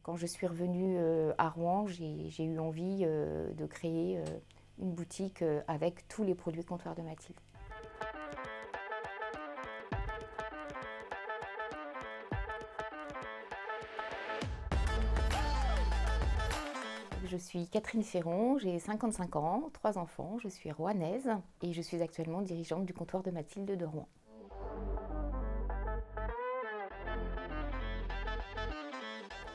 Quand je suis revenue à Rouen, j'ai eu envie de créer une boutique avec tous les produits Comptoir de Mathilde. Je suis Catherine Ferron, j'ai 55 ans, 3 enfants, je suis rouennaise et je suis actuellement dirigeante du Comptoir de Mathilde de Rouen.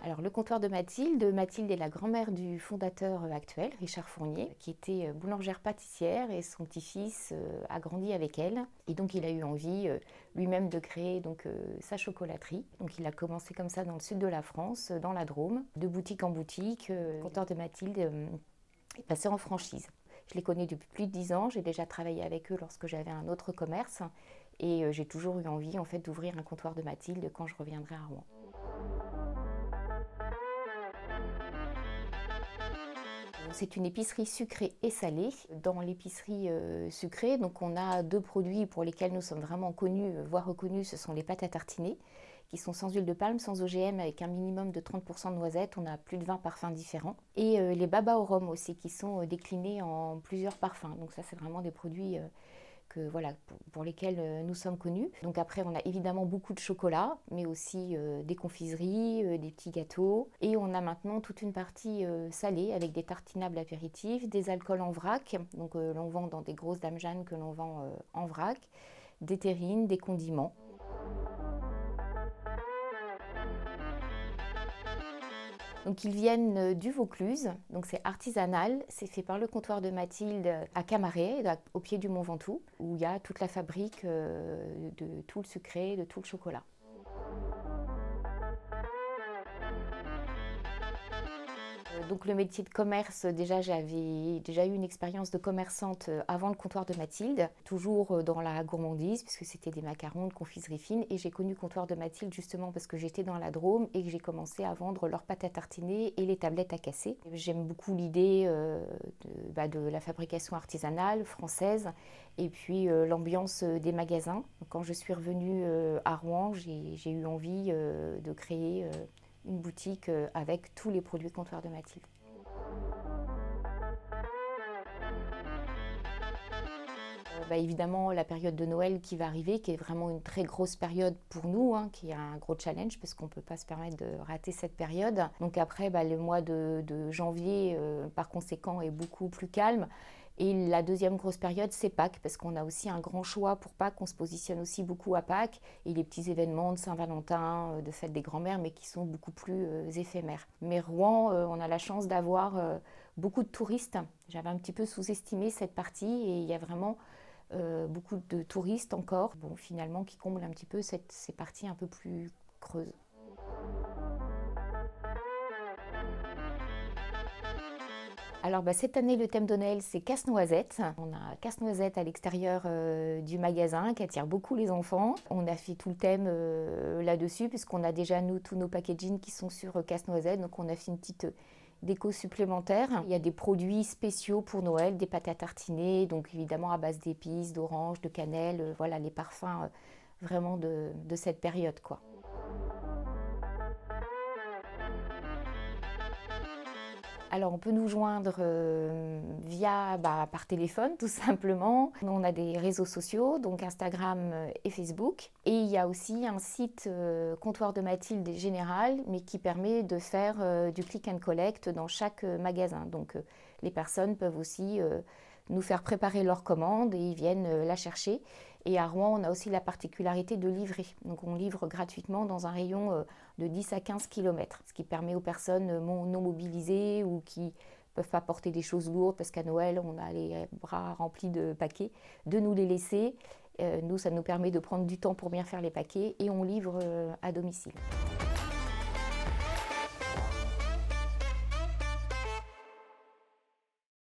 Alors le comptoir de Mathilde, Mathilde est la grand-mère du fondateur actuel, Richard Fournier, qui était boulangère pâtissière et son petit-fils a grandi avec elle. Et donc il a eu envie lui-même de créer sa chocolaterie. Donc il a commencé comme ça dans le sud de la France, dans la Drôme, de boutique en boutique. Le comptoir de Mathilde est passé en franchise. Je les connais depuis plus de 10 ans, j'ai déjà travaillé avec eux lorsque j'avais un autre commerce et j'ai toujours eu envie en fait d'ouvrir un comptoir de Mathilde quand je reviendrai à Rouen. C'est une épicerie sucrée et salée. Dans l'épicerie sucrée, donc on a 2 produits pour lesquels nous sommes vraiment connus, voire reconnus, ce sont les pâtes à tartiner, qui sont sans huile de palme, sans OGM, avec un minimum de 30% de noisettes. On a plus de 20 parfums différents. Et les babas au rhum aussi, qui sont déclinés en plusieurs parfums. Donc ça, c'est vraiment des produits pour lesquels nous sommes connus. Donc après, on a évidemment beaucoup de chocolat, mais aussi des confiseries, des petits gâteaux. Et on a maintenant toute une partie salée avec des tartinables apéritifs, des alcools en vrac. Donc l'on vend dans des grosses dames Jeanne que l'on vend en vrac, des terrines, des condiments. Donc ils viennent du Vaucluse, donc c'est artisanal, c'est fait par le comptoir de Mathilde à Camaret, au pied du Mont Ventoux, où il y a toute la fabrique de tout le sucré, de tout le chocolat. Donc le métier de commerce, déjà j'avais déjà eu une expérience de commerçante avant le comptoir de Mathilde, toujours dans la gourmandise puisque c'était des macarons de confiserie fine, et j'ai connu le comptoir de Mathilde justement parce que j'étais dans la Drôme et que j'ai commencé à vendre leurs pâtes à tartiner et les tablettes à casser. J'aime beaucoup l'idée de la fabrication artisanale française et puis l'ambiance des magasins. Donc, quand je suis revenue à Rouen, j'ai eu envie de créer une boutique avec tous les produits Comptoir de Mathilde. Évidemment, la période de Noël qui va arriver, qui est vraiment une très grosse période pour nous, qui est un gros challenge parce qu'on ne peut pas se permettre de rater cette période. Donc après, le mois de janvier, par conséquent, est beaucoup plus calme. Et la deuxième grosse période, c'est Pâques, parce qu'on a aussi un grand choix pour Pâques. On se positionne aussi beaucoup à Pâques et les petits événements de Saint-Valentin, de fête des grands-mères, mais qui sont beaucoup plus éphémères. Mais Rouen, on a la chance d'avoir beaucoup de touristes. J'avais un petit peu sous-estimé cette partie et il y a vraiment beaucoup de touristes encore, finalement, qui comblent un petit peu ces parties un peu plus creuses. Alors cette année, le thème de Noël, c'est casse-noisette. On a casse-noisette à l'extérieur du magasin qui attire beaucoup les enfants. On a fait tout le thème là-dessus puisqu'on a déjà tous nos packaging qui sont sur casse-noisette. Donc on a fait une petite déco supplémentaire. Il y a des produits spéciaux pour Noël, des pâtes à tartiner, donc évidemment à base d'épices, d'orange, de cannelle. Voilà les parfums vraiment de cette période, quoi. Alors on peut nous joindre par téléphone tout simplement. On a des réseaux sociaux, donc Instagram et Facebook. Et il y a aussi un site Comptoir de Mathilde général, mais qui permet de faire du click and collect dans chaque magasin. Donc les personnes peuvent aussi nous faire préparer leur commande et ils viennent la chercher. Et à Rouen, on a aussi la particularité de livrer. Donc on livre gratuitement dans un rayon de 10 à 15 km, ce qui permet aux personnes non mobilisées ou qui ne peuvent pas porter des choses lourdes, parce qu'à Noël, on a les bras remplis de paquets, de nous les laisser. Nous, ça nous permet de prendre du temps pour bien faire les paquets et on livre à domicile.